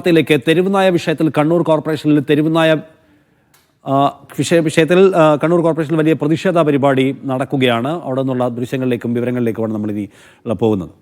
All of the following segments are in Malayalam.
ത്തിലേക്ക് തെരുവുനായ വിഷയത്തിൽ കണ്ണൂർ കോർപ്പറേഷനിൽ തെരുവുനായ വിഷയത്തിൽ കണ്ണൂർ കോർപ്പറേഷനിൽ വലിയ പ്രതിഷേധ പരിപാടി നടക്കുകയാണ്. അവിടെ നിന്നുള്ള ദൃശ്യങ്ങളിലേക്കും വിവരങ്ങളിലേക്കുമാണ് നമ്മളിനി പോകുന്നത്.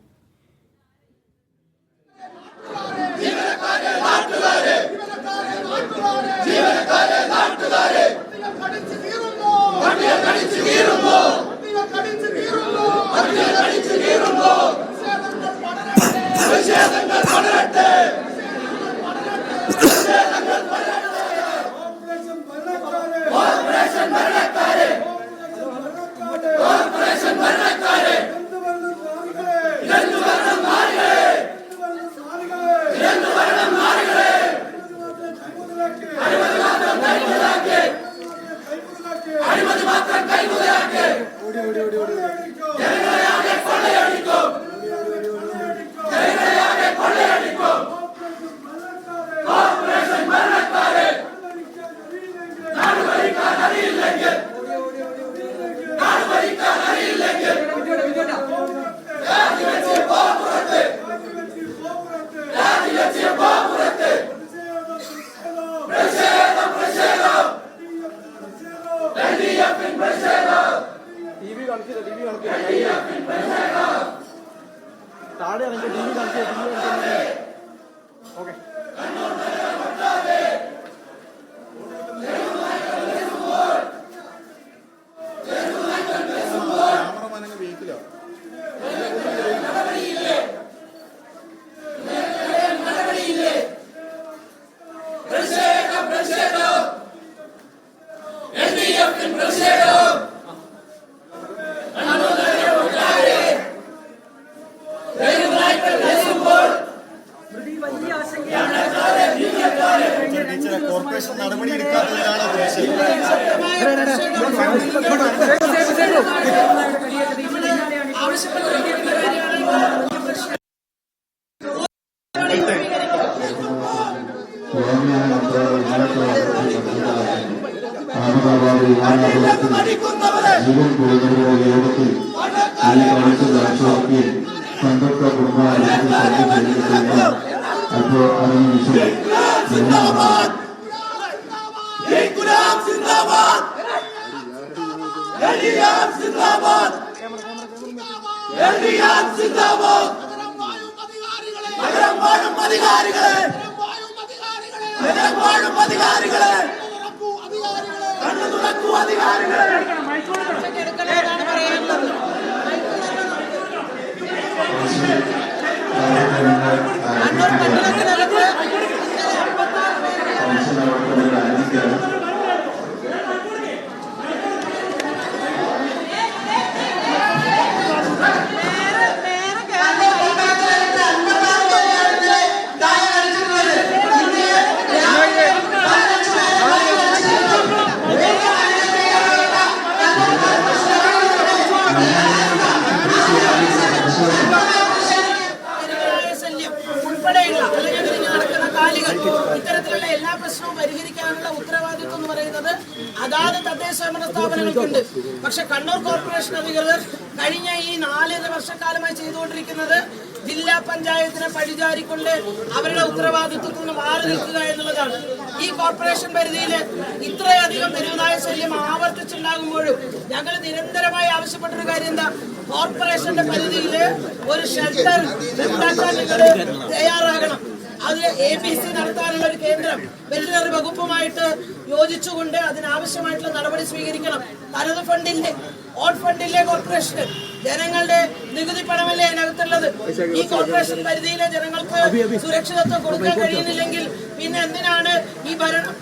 ഇത്തരത്തിലുള്ള എല്ലാ പ്രശ്നവും പരിഹരിക്കാനുള്ള ഉത്തരവാദിത്വം എന്ന് പറയുന്നത് അതാത് തദ്ദേശഭരണ സ്ഥാപനങ്ങൾക്കുണ്ട്. പക്ഷെ കണ്ണൂർ കോർപ്പറേഷൻ അധികൃതർ കഴിഞ്ഞ ഈ 4 വർഷക്കാലമായി ചെയ്തുകൊണ്ടിരിക്കുന്നത് ജില്ലാ പഞ്ചായത്തിനെ പഴിചാരിക്കൊണ്ട് അവരുടെ ഉത്തരവാദിത്വത്തിൽ നിന്ന് മാറി നിൽക്കുക എന്നുള്ളതാണ്. ഈ കോർപ്പറേഷൻ പരിധിയിൽ ഇത്രയധികം തെരുവുനായ ശല്യം ആവർത്തിച്ചുണ്ടാകുമ്പോഴും ഞങ്ങൾ നിരന്തരമായി ആവശ്യപ്പെട്ടൊരു കാര്യം എന്താ, കോർപ്പറേഷന്റെ പരിധിയിൽ ഒരു ഷെൽട്ടർ ഉണ്ടാക്കാൻ നിങ്ങൾ തയ്യാറാകണം. അതിന് ABC നടത്താനുള്ള ഒരു കേന്ദ്രം വെറ്റിനറി വകുപ്പുമായിട്ട് യോജിച്ചുകൊണ്ട് അതിനാവശ്യമായിട്ടുള്ള നടപടി സ്വീകരിക്കണം. തനത് ഫണ്ടില്ലേ, ഓൺ ഫണ്ടില്ലേ കോർപ്പറേഷന്? ജനങ്ങളുടെ നികുതി പണമല്ലേ അതിനകത്തുള്ളത്? ഈ കോർപ്പറേഷൻ പരിധിയിലെ ജനങ്ങൾക്ക് സുരക്ഷിതത്വം കൊടുക്കാൻ കഴിയുന്നില്ലെങ്കിൽ പിന്നെ എന്തിനാണ് ഈ ഭരണം?